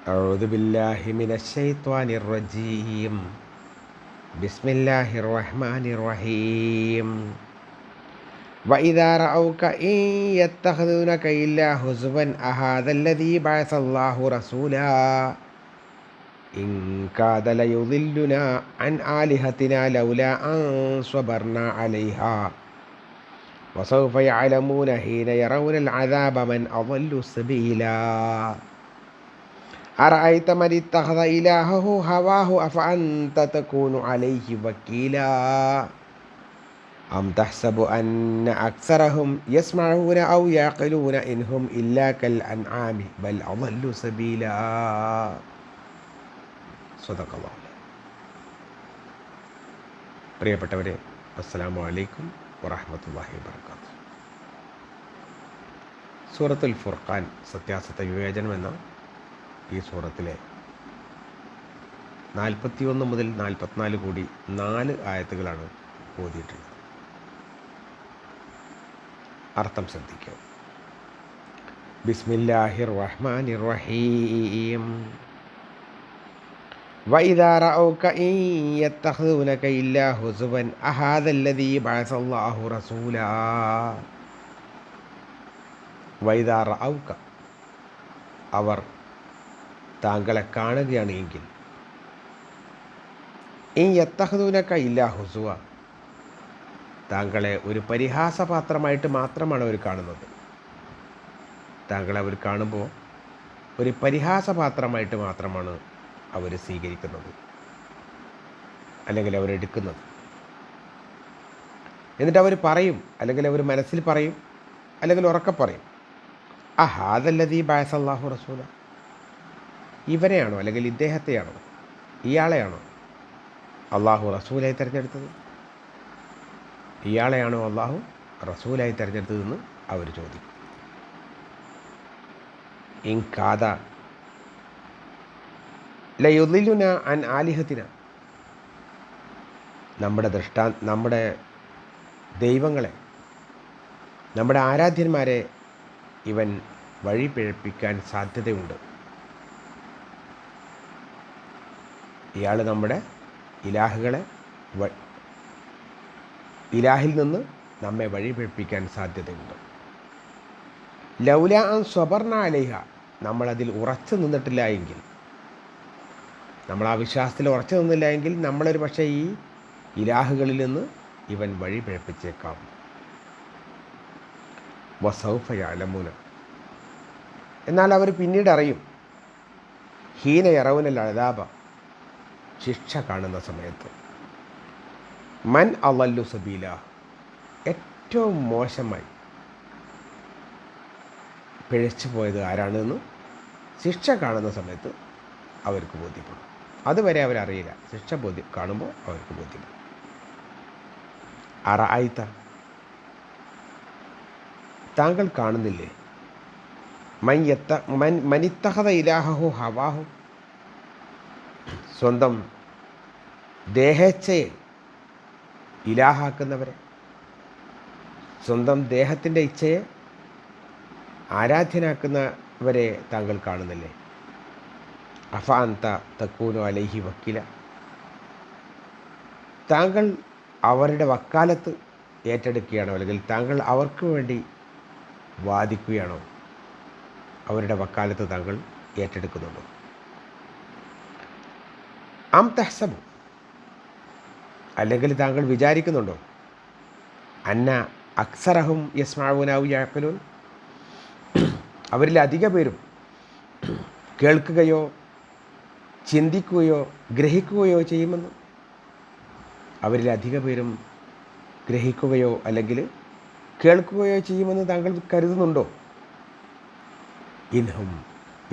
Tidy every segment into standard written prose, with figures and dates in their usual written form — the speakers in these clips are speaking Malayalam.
أعوذ بالله من الشيطان الرجيم. بسم الله الرحمن الرحيم. وإذا رأوك إن يتخذونك إلا هزوا أهذا الذي بعث الله رسولا إن كاد ليضلنا عن آلهتنا لولا أن صبرنا عليها وسوف يعلمون حين يرون العذاب من أضل سبيلا. أرأيت من اتخذ إلهه هواه أفأنت تكون عليه وكيلا أم تحسب أن أكثرهم يسمعون أو يعقلون إن هم إلا كالأنعام بل أضل سبيلا. صدق الله. പ്രിയപ്പെട്ടവരെ, അസ്സലാമു അലൈക്കും വറഹ്മത്തുള്ളാഹി വബറകാതുഹു. സൂറത്തുൽ ഫുർഖാൻ സത്യാസത്യ വിവേചനം എന്ന ഈ സൂറത്തിലെ 41 മുതൽ 44 കൂടി 4 ആയത്തുകളാണ് ഓതിയിട്ടുള്ളത്. അർത്ഥം ശ്രദ്ധിക്കുക. ബിസ്മില്ലാഹിർ റഹ്മാനിർ റഹീം. വഇദാ റഅൗക ഇൻ യത്തഖദൂനക ഇല്ലാ ഹുസുവൻ അഹാദല്ലദീ ബഅസല്ലാഹു റസൂലാ. വഇദാ റഅൗക, അവർ താങ്കളെ കാണുകയാണ് എങ്കിൽ, ഇൻ യത്തഖദൂനക ഇല്ലാ ഹുസുവ, താങ്കളെ ഒരു പരിഹാസപാത്രമായിട്ട് മാത്രമാണ് അവർ കാണുന്നത്. താങ്കളെ അവർ കാണുമ്പോൾ ഒരു പരിഹാസപാത്രമായിട്ട് മാത്രമാണ് അവർ സ്വീകരിക്കുന്നത്, അല്ലെങ്കിൽ അവരെടുക്കുന്നത്. എന്നിട്ട് അവർ പറയും, അല്ലെങ്കിൽ അവർ മനസ്സിൽ പറയും, അല്ലെങ്കിൽ ഉറക്കെ പറയും, അഹാദല്ലദീ ബഅസല്ലാഹു റസൂല, ഇവരെയാണോ അല്ലെങ്കിൽ ഇദ്ദേഹത്തെയാണോ ഇയാളെയാണോ അള്ളാഹു റസൂലായി തിരഞ്ഞെടുത്തത്? ഇയാളെയാണോ അള്ളാഹു റസൂലായി തിരഞ്ഞെടുത്തതെന്ന് അവർ ചോദിക്കും. ഇൻ കാദ ലയുദ്ലിലുന അൻ ആലിഹത്തിന, നമ്മുടെ ദൈവങ്ങളെ, നമ്മുടെ ആരാധ്യന്മാരെ ഇവൻ വഴി പിഴപ്പിക്കാൻ സാധ്യതയുണ്ട്. ഇയാൾ നമ്മുടെ ഇലാഹിൽ നിന്ന് നമ്മെ വഴി പിഴപ്പിക്കാൻ സാധ്യതയുണ്ട്. ലൗല അൻ സ്വബർന അലൈഹ, നമ്മളതിൽ ഉറച്ചു നിന്നിട്ടില്ല എങ്കിൽ, നമ്മൾ ആ വിശ്വാസത്തിൽ ഉറച്ചു നിന്നില്ല എങ്കിൽ നമ്മളൊരു പക്ഷേ ഈ ഇലാഹുകളിൽ നിന്ന് ഇവൻ വഴി പിഴപ്പിച്ചേക്കാം. വസൗഫ യഅലമൂന, എന്നാൽ അവർ പിന്നീട് അറിയും. ഹീന യറൗനൽ അദാബ, ശിക്ഷ കാണുന്ന സമയത്ത്. മൻ അളല്ലു സബീല, ഏറ്റവും മോശമായി പിഴച്ചു പോയത് ആരാണെന്ന് ശിക്ഷ കാണുന്ന സമയത്ത് അവർക്ക് ബോധ്യപ്പെടും. അതുവരെ അവരറിയില്ല, ശിക്ഷ കാണുമ്പോൾ അവർക്ക് ബോധ്യപ്പെടും. അറഅയ്ത, താങ്കൾ കാണുന്നില്ലേ, മനിത്തഖദ ഇലാഹു ഹവാഹു, സ്വന്തം ദേഹേച്ഛയെ ഇലാഹാക്കുന്നവരെ, സ്വന്തം ദേഹത്തിൻ്റെ ഇച്ഛയെ ആരാധ്യനാക്കുന്നവരെ താങ്കൾ കാണുന്നില്ലേ? അഫഅന്ത തകൂനു അലൈഹി വക്കീല, താങ്കൾ അവരുടെ വക്കാലത്ത് ഏറ്റെടുക്കുകയാണോ, അല്ലെങ്കിൽ താങ്കൾ അവർക്ക് വേണ്ടി വാദിക്കുകയാണോ? അവരുടെ വക്കാലത്ത് താങ്കൾ ഏറ്റെടുക്കുന്നുണ്ടോ? അം തഹ്സബു, അല്ലെങ്കിൽ താങ്കൾ വിചാരിക്കുന്നുണ്ടോ, അന്ന അക്സറഹും യസ്മഊന ഔ യഅഖിലൂൻ, അവരിൽ അധിക പേരും കേൾക്കുകയോ ചിന്തിക്കുകയോ ഗ്രഹിക്കുകയോ ചെയ്യുമെന്ന്? അവരിൽ അധിക പേരും ഗ്രഹിക്കുകയോ അല്ലെങ്കിൽ കേൾക്കുകയോ ചെയ്യുമെന്ന് താങ്കൾ കരുതുന്നുണ്ടോ? ഇൻഹും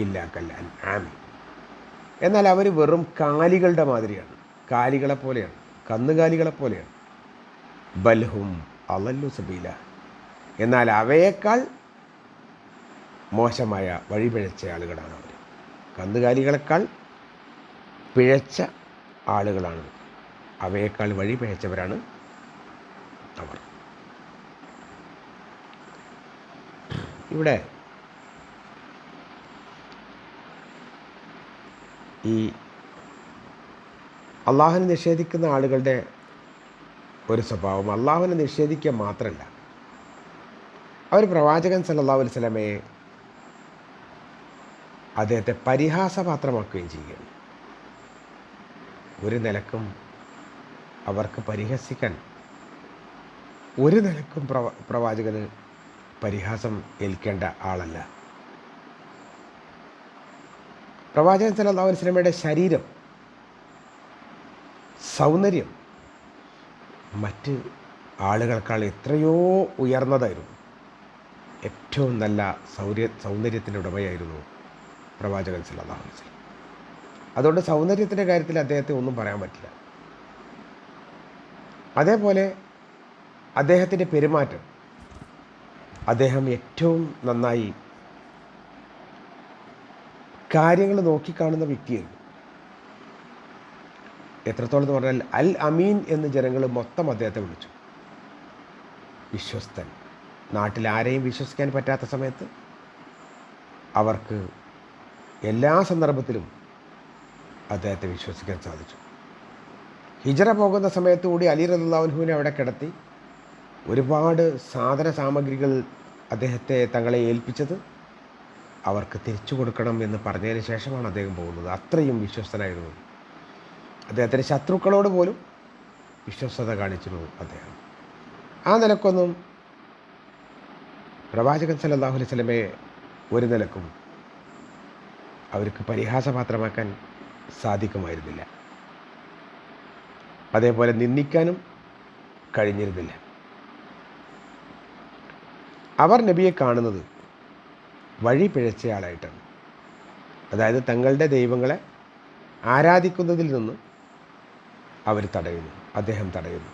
ഇല്ലാ കൽ അൻആമി, എന്നാൽ അവർ വെറും കാലികളുടെ മാതിരിയാണ്, കാലികളെപ്പോലെയാണ്, കന്നുകാലികളെപ്പോലെയാണ്. ബൽഹും അളല്ലു സബീല, എന്നാൽ അവയേക്കാൾ മോശമായ വഴിപിഴച്ച ആളുകളാണ് അവർ. കന്നുകാലികളെക്കാൾ പിഴച്ച ആളുകളാണ്, അവയേക്കാൾ വഴി പിഴച്ചവരാണ് അവർ. ഇവിടെ ഈ അള്ളാഹുവിനെ നിഷേധിക്കുന്ന ആളുകളുടെ ഒരു സ്വഭാവം അള്ളാഹുവിനെ നിഷേധിക്കുക മാത്രമല്ല, അവർ പ്രവാചകൻ സല്ലല്ലാഹു അലൈഹി വസല്ലമയെ അദ്ദേഹത്തെ പരിഹാസപാത്രമാക്കുകയും ചെയ്യുകയാണ്. ഒരു നിലക്കും അവർക്ക് പരിഹസിക്കാൻ ഒരു നിലക്കും പ്രവാചകന് പരിഹാസം ഏൽക്കേണ്ട ആളല്ല. പ്രവാചകൻ സല്ലല്ലാഹു അലൈഹി വസല്ലമയുടെ ശരീരം, സൗന്ദര്യം മറ്റ് ആളുകൾക്കാൾ എത്രയോ ഉയർന്നതായിരുന്നു. ഏറ്റവും നല്ല സൗന്ദര്യത്തിൻ്റെ ഉടമയായിരുന്നു പ്രവാചകൻ സല്ലല്ലാഹു അലൈഹി വസല്ലം. അതുകൊണ്ട് സൗന്ദര്യത്തിൻ്റെ കാര്യത്തിൽ അദ്ദേഹത്തെ ഒന്നും പറയാൻ പറ്റില്ല. അതേപോലെ അദ്ദേഹത്തിൻ്റെ പെരുമാറ്റം, അദ്ദേഹം ഏറ്റവും നന്നായി കാര്യങ്ങൾ നോക്കിക്കാണുന്ന വ്യക്തിയായിരുന്നു. എത്രത്തോളം എന്ന് പറഞ്ഞാൽ അൽ അമീൻ എന്ന് ജനങ്ങൾ മൊത്തം അദ്ദേഹത്തെ വിളിച്ചു. വിശ്വസ്തൻ. നാട്ടിൽ ആരെയും വിശ്വസിക്കാൻ പറ്റാത്ത സമയത്ത് അവർക്ക് എല്ലാ സന്ദർഭത്തിലും അദ്ദേഹത്തെ വിശ്വസിക്കാൻ സാധിച്ചു. ഹിജറ പോകുന്ന സമയത്ത് കൂടി അലി റളിയല്ലാഹു അൻഹുവിനെ അവിടെ കിടത്തി ഒരുപാട് സാധന സാമഗ്രികൾ അദ്ദേഹത്തെ തങ്ങളെ ഏൽപ്പിച്ചത് അവർക്ക് തിരിച്ചു കൊടുക്കണം എന്ന് പറഞ്ഞതിന് ശേഷമാണ് അദ്ദേഹം പോകുന്നത്. അത്രയും വിശ്വസ്തനായിരുന്നു. അദ്ദേഹത്തിൻ്റെ ശത്രുക്കളോട് പോലും വിശ്വസ്തത കാണിച്ചിരുന്നു അദ്ദേഹം. ആ നിലക്കൊന്നും പ്രവാചകൻ സല്ലല്ലാഹു അലൈഹി വസല്ലമയെ ഒരു നിലക്കും അവർക്ക് പരിഹാസപാത്രമാക്കാൻ സാധിക്കുമായിരുന്നില്ല. അതേപോലെ നിന്ദിക്കാനും കഴിഞ്ഞിരുന്നില്ല. അവർ നബിയെ കാണുന്നത് വഴി പിഴച്ചയാളായിട്ടാണ്. അതായത് തങ്ങളുടെ ദൈവങ്ങളെ ആരാധിക്കുന്നതിൽ നിന്ന് അവർ തടയുന്നു, അദ്ദേഹം തടയുന്നു.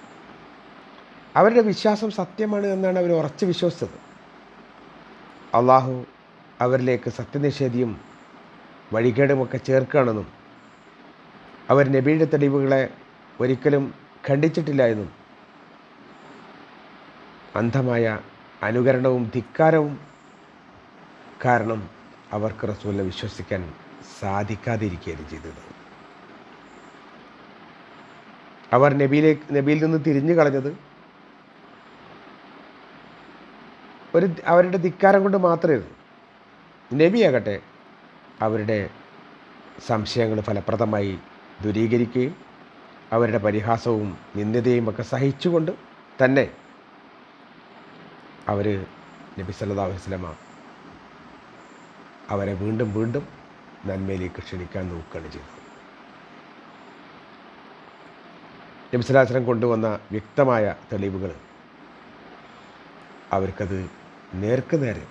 അവരുടെ വിശ്വാസം സത്യമാണ് എന്നാണ് അവർ ഉറച്ചു വിശ്വസിച്ചത്. അള്ളാഹു അവരിലേക്ക് സത്യനിഷേധിയും വഴികേടുമൊക്കെ ചേർക്കുകയാണെന്നും അവർ നബിയുടെ തെളിവുകളെ ഒരിക്കലും ഖണ്ഡിച്ചിട്ടില്ല എന്നും അന്ധമായ അനുകരണവും ധിക്കാരവും കാരണം അവർക്ക് റസൂലിനെ വിശ്വസിക്കാൻ സാധിക്കാതിരിക്കുകയാണ് ചെയ്തത്. അവർ നബിയിൽ നിന്ന് തിരിഞ്ഞു കളഞ്ഞത് അവരുടെ ധിക്കാരം കൊണ്ട് മാത്രമായിരുന്നു. നബിയാകട്ടെ അവരുടെ സംശയങ്ങൾ ഫലപ്രദമായി ദൂരീകരിക്കുകയും അവരുടെ പരിഹാസവും നിന്ദതയും ഒക്കെ സഹിച്ചുകൊണ്ട് തന്നെ അവർ നബി സല്ലല്ലാഹു അലൈഹി വസല്ലമ അവരെ വീണ്ടും വീണ്ടും നന്മയിലേക്ക് ക്ഷണിക്കാൻ നോക്കുകയാണ് ചെയ്തത്. നബി സല്ലല്ലാഹു അലൈഹി വസല്ലം കൊണ്ടുവന്ന വ്യക്തമായ തെളിവുകൾ അവർക്കത് നേർക്കുനേരെ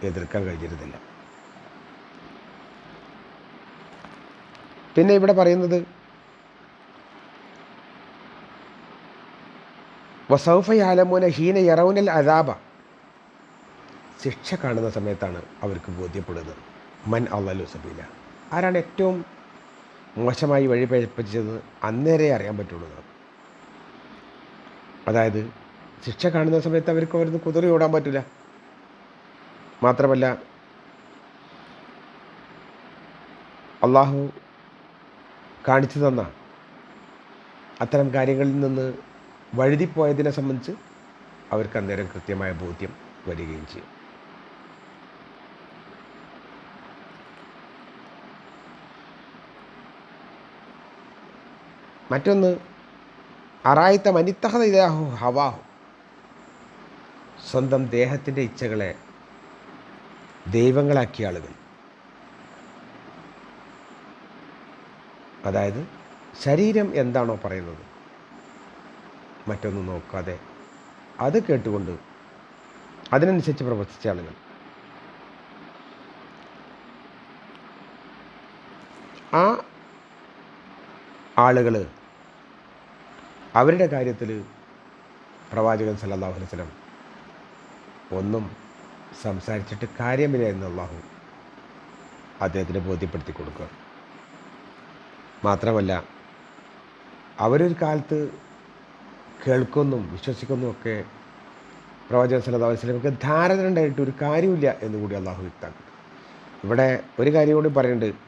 എതിർക്കാൻ കഴിഞ്ഞിരുന്നില്ല. പിന്നെ ഇവിടെ പറയുന്നത് വസൗഫ യഅലമൂന ഹീന യറൗനൽ അദാബ, ശിക്ഷ കാണുന്ന സമയത്താണ് അവർക്ക് ബോധ്യപ്പെടുന്നത്. മൻ അളലു സബീല, ആരാണ് ഏറ്റവും മോശമായി വഴി പഴിപ്പിച്ചത് അന്നേരെ അറിയാൻ പറ്റുള്ളൂ. അതായത് ശിക്ഷ കാണുന്ന സമയത്ത് അവർക്ക് അവിടുന്ന് കുതിറി ഓടാൻ പറ്റില്ല. മാത്രമല്ല അള്ളാഹു കാണിച്ചു തന്ന അത്തരം കാര്യങ്ങളിൽ നിന്ന് വഴുതിപ്പോയതിനെ സംബന്ധിച്ച് അവർക്ക് അന്നേരം കൃത്യമായ ബോധ്യം വരികയും ചെയ്യും. മറ്റൊന്ന് അറായിത്ത മനിത്തഹദ ഇലാഹു ഹവാഹു, സ്വന്തം ദേഹത്തിൻ്റെ ഇച്ഛകളെ ദൈവങ്ങളാക്കിയ ആളുകൾ. അതായത് ശരീരം എന്താണോ പറയുന്നത് മറ്റൊന്നും നോക്കാതെ അത് കേട്ടുകൊണ്ട് അതിനനുസരിച്ച് പ്രവർത്തിച്ച ആളുകൾ. ആ ആളുകൾ അവരുടെ കാര്യത്തിൽ പ്രവാചകൻ സല്ലല്ലാഹു അലൈഹി വസല്ലം ഒന്നും സംസാരിച്ചിട്ട് കാര്യമില്ല എന്ന് അള്ളാഹു അദ്ദേഹത്തിന് ബോധ്യപ്പെടുത്തി കൊടുക്കുക. മാത്രമല്ല അവരൊരു കാലത്ത് കേൾക്കുന്നും വിശ്വസിക്കുന്നും ഒക്കെ പ്രവാചകൻ സല്ലല്ലാഹു അലൈഹി വസല്ലമക്ക് ധാരണ ഉണ്ടായിട്ട് ഒരു കാര്യമില്ല എന്നുകൂടി അള്ളാഹു വ്യക്തമാക്കി. ഇവിടെ ഒരു കാര്യം കൂടി പറയുന്നുണ്ട്.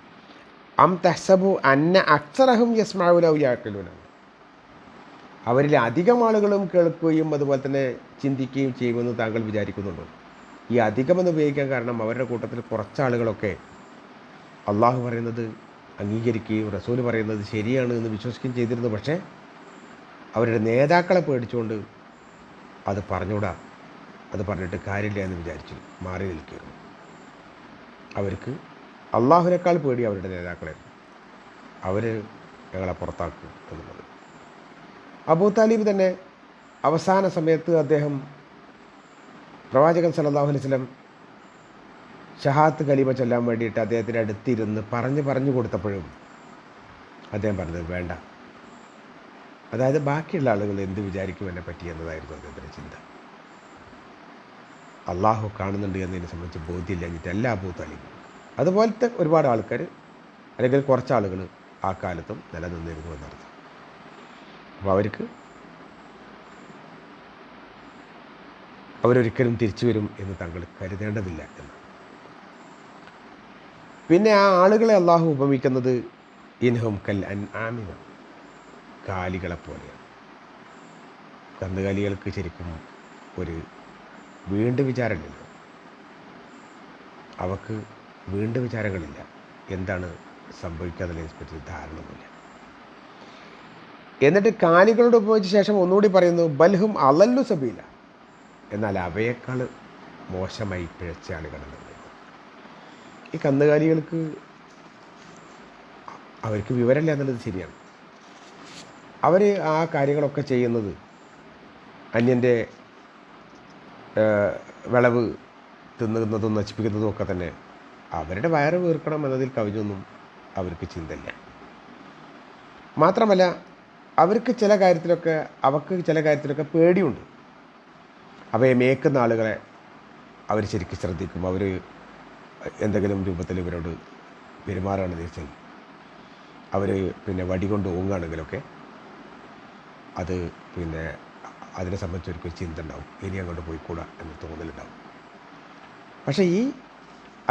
അം തഹ്സബു അന്ന അക്സറഹും യസ്മഊന ഔ യഅഖിലൂന, അവരിൽ അധികം ആളുകളും കേൾക്കുകയും അതുപോലെ തന്നെ ചിന്തിക്കുകയും ചെയ്യുമെന്ന് താങ്കൾ വിചാരിക്കുന്നുണ്ടോ? ഈ അധികമെന്ന് ഉപയോഗിക്കാൻ കാരണം അവരുടെ കൂട്ടത്തിൽ കുറച്ചാളുകളൊക്കെ അള്ളാഹു പറയുന്നത് അംഗീകരിക്കുകയും റസൂൽ പറയുന്നത് ശരിയാണ് എന്ന് വിശ്വസിക്കുകയും ചെയ്തിരുന്നു. പക്ഷേ അവരുടെ നേതാക്കളെ പേടിച്ചുകൊണ്ട് അത് പറഞ്ഞുകൂടാ, അത് പറഞ്ഞിട്ട് കാര്യമില്ല എന്ന് വിചാരിച്ചു മാറി നിൽക്കുകയായിരുന്നു. അവർക്ക് അള്ളാഹുവിനേക്കാൾ പേടി അവരുടെ നേതാക്കളെ, അവർ ഞങ്ങളെ പുറത്താക്കും എന്നുള്ളത്. അബൂ താലിബ് തന്നെ അവസാന സമയത്ത് അദ്ദേഹം പ്രവാചകൻ സല്ലല്ലാഹു അലൈഹി വസല്ലം ഷഹാത്ത് കലിമ ചൊല്ലാൻ വേണ്ടിയിട്ട് അദ്ദേഹത്തിൻ്റെ അടുത്തിരുന്ന് പറഞ്ഞു കൊടുത്തപ്പോഴും അദ്ദേഹം പറഞ്ഞത് വേണ്ട. അതായത് ബാക്കിയുള്ള ആളുകൾ എന്ത് വിചാരിക്കും എന്നെ പറ്റി എന്നതായിരുന്നു അദ്ദേഹത്തിൻ്റെ ചിന്ത. അള്ളാഹു കാണുന്നുണ്ട് എന്നതിനെ സംബന്ധിച്ച് ബോധ്യമില്ല എന്നിട്ടല്ല അബൂ താലിബ്. അതുപോലത്തെ ഒരുപാട് ആൾക്കാർ അല്ലെങ്കിൽ കുറച്ചാളുകൾ ആ കാലത്തും നിലനിന്നിരുന്നു എന്നർത്ഥം. അപ്പോൾ അവരൊരിക്കലും തിരിച്ചു വരും എന്ന് താങ്കൾ കരുതേണ്ടതില്ല എന്ന്. പിന്നെ ആ ആളുകളെ അള്ളാഹു ഉപമിക്കുന്നത് ഇൻഹും കൽ അൻആമിന, കാലികളെപ്പോലെയാണ്. കന്നുകാലികൾക്ക് ശരിക്കും ഒരു വീണ്ടും വിചാരങ്ങളില്ല, അവക്ക് വീണ്ടും വിചാരങ്ങളില്ല. എന്താണ് സംഭവിക്കാതിനെപ്പറ്റി ധാരണമില്ല. എന്നിട്ട് കാലികളോട് ഉപയോഗിച്ച ശേഷം ഒന്നുകൂടി പറയുന്നു ബൽഹും അളല്ലു സബീല, എന്നാൽ അവയേക്കാൾ മോശമായി പിഴച്ച ആളുകളാണ്. ഈ കന്നുകാലികൾക്ക് അവർക്ക് വിവരമില്ല എന്നുള്ളത് ശരിയാണ്. അവർ ആ കാര്യങ്ങളൊക്കെ ചെയ്യുന്നത് അന്യൻ്റെ വിളവ് തിന്നുന്നതും നശിപ്പിക്കുന്നതും ഒക്കെ തന്നെ അവരുടെ വയറ് വീർക്കണം എന്നതിൽ കവിഞ്ഞൊന്നും അവർക്ക് ചിന്തയില്ല. മാത്രമല്ല അവർക്ക് ചില കാര്യത്തിലൊക്കെ പേടിയുണ്ട്. അവയെ മേക്കുന്ന ആളുകളെ അവർ ശരിക്കും ശ്രദ്ധിക്കും. അവർ എന്തെങ്കിലും രൂപത്തിൽ ഇവരോട് പെരുമാറുകയാണെന്ന് വെച്ചാൽ അവർ വടി കൊണ്ട് ഓങ്ങുകയാണെങ്കിലൊക്കെ അത് അതിനെ സംബന്ധിച്ച് ഒരിക്കലും ചിന്ത ഉണ്ടാവും, ഇനി അങ്ങോട്ട് പോയിക്കൂടാ എന്ന് തോന്നലുണ്ടാവും. പക്ഷേ ഈ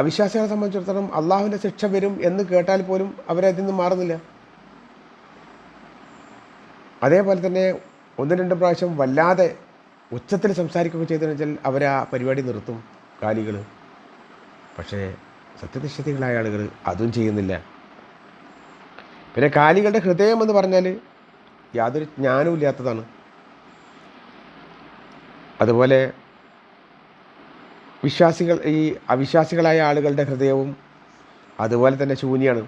അവിശ്വാസികളെ സംബന്ധിച്ചിടത്തോളം അള്ളാഹുവിൻ്റെ ശിക്ഷ വരും എന്ന് കേട്ടാൽ പോലും അവരതിൽ നിന്ന് മാറുന്നില്ല. അതേപോലെ തന്നെ 1-2 പ്രാവശ്യം വല്ലാതെ ഉച്ചത്തിൽ സംസാരിക്കുകയൊക്കെ ചെയ്തതെന്ന് വെച്ചാൽ അവർ ആ പരിപാടി നിർത്തും കാലികൾ. പക്ഷേ സത്യനിഷ്ഠികളായ ആളുകൾ അതും ചെയ്യുന്നില്ല. പിന്നെ കാലികളുടെ ഹൃദയം എന്ന് പറഞ്ഞാൽ യാതൊരു ജ്ഞാനവും ഇല്ലാത്തതാണ്. അതുപോലെ ഈ അവിശ്വാസികളായ ആളുകളുടെ ഹൃദയവും അതുപോലെ തന്നെ ശൂന്യമാണ്.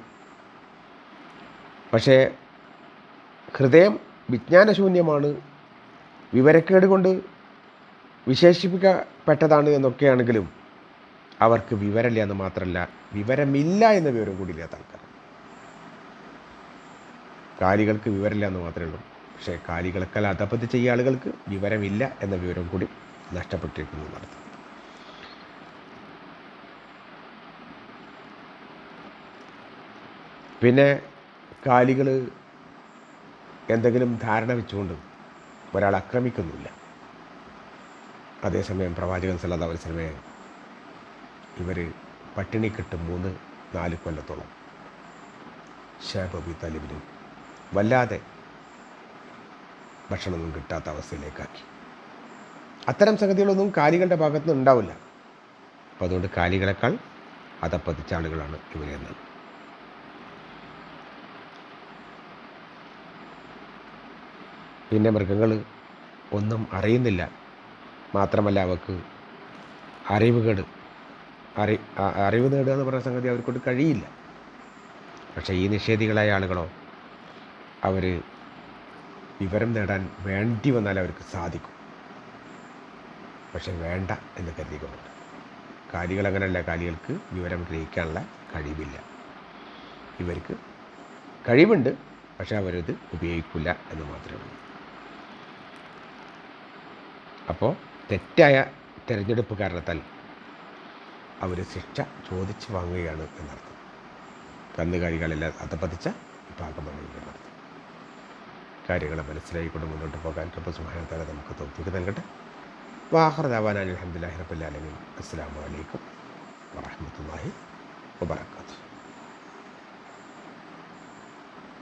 പക്ഷേ ഹൃദയം വിജ്ഞാനശൂന്യമാണ്, വിവരക്കേട് കൊണ്ട് വിശേഷിപ്പിക്കപ്പെട്ടതാണ് എന്നൊക്കെയാണെങ്കിലും അവർക്ക് വിവരമില്ല എന്ന് മാത്രമല്ല, വിവരമില്ല എന്ന വിവരം കൂടി ഇല്ലാത്ത ആൾക്കാർ. കാലികൾക്ക് വിവരമില്ല എന്ന് മാത്രമേ ഉള്ളൂ. പക്ഷേ കാലികളെക്കാൾ അധപ്പതിച്ച ഈ ആളുകൾക്ക് വിവരമില്ല എന്ന വിവരം കൂടി നഷ്ടപ്പെട്ടിരിക്കുന്നു എന്നർത്ഥം. പിന്നെ കാലികൾ എന്തെങ്കിലും ധാരണ വെച്ചുകൊണ്ട് ഒരാൾ ആക്രമിക്കുന്നില്ല. അതേസമയം പ്രവാചകൻ സല്ലല്ലാഹു അലൈഹി വസല്ലമയെ ഇവർ പട്ടിണിക്കിട്ട് 3-4 കൊല്ലത്തോളം ഷൈബ് അബൂ താലിബിന് വല്ലാതെ ഭക്ഷണമൊന്നും കിട്ടാത്ത അവസ്ഥയിലേക്കാക്കി. അത്തരം സംഗതികളൊന്നും കാലികളുടെ ഭാഗത്തുനിന്ന് ഉണ്ടാവില്ല. അപ്പോൾ അതുകൊണ്ട് കാലികളെക്കാൾ അധപ്പതിച്ച ആളുകളാണ് ഇവരെന്നാണ്. പിന്നെ മൃഗങ്ങൾ ഒന്നും അറിയുന്നില്ല, മാത്രമല്ല അവർക്ക് അറിവ് നേടുക എന്ന് പറയുന്ന സംഗതി അവർക്കൊണ്ട് കഴിയില്ല. പക്ഷേ ഈ നിഷേധികളായ ആളുകളോ അവർ വിവരം നേടാൻ വേണ്ടി വന്നാൽ അവർക്ക് സാധിക്കും. പക്ഷെ വേണ്ട എന്ന് കരുതിക്കൊണ്ടുണ്ട്. കാലികൾ അങ്ങനെയല്ല, കാലികൾക്ക് വിവരം ഗ്രഹിക്കാനുള്ള കഴിവില്ല. ഇവർക്ക് കഴിവുണ്ട്, പക്ഷെ അവരത് ഉപയോഗിക്കില്ല എന്ന് മാത്രമേ ഉള്ളൂ. അപ്പോൾ തെറ്റായ തിരഞ്ഞെടുപ്പ് കാരണത്താൽ അവർ ശിക്ഷ ചോദിച്ച് വാങ്ങുകയാണ് എന്നർത്ഥം. കന്നുകാലികളെല്ലാം അധപ്പതിച്ച ഭാഗമാണ് എന്നർത്ഥം. കാര്യങ്ങളെ മനസ്സിലായിക്കൊണ്ട് മുന്നോട്ട് പോകാൻ റബ്ബ് സുബ്ഹാനഹു വ തആല നമുക്ക് തൗഫീഖ് നൽകട്ടെ. വാഖിറു ദഅവാനാ അൽഹംദുലില്ലാഹി റബ്ബിൽ ആലമീൻ. അസ്സലാമു അലൈക്കും വറഹ്മത്തുള്ളാഹി വബറകാതുഹു.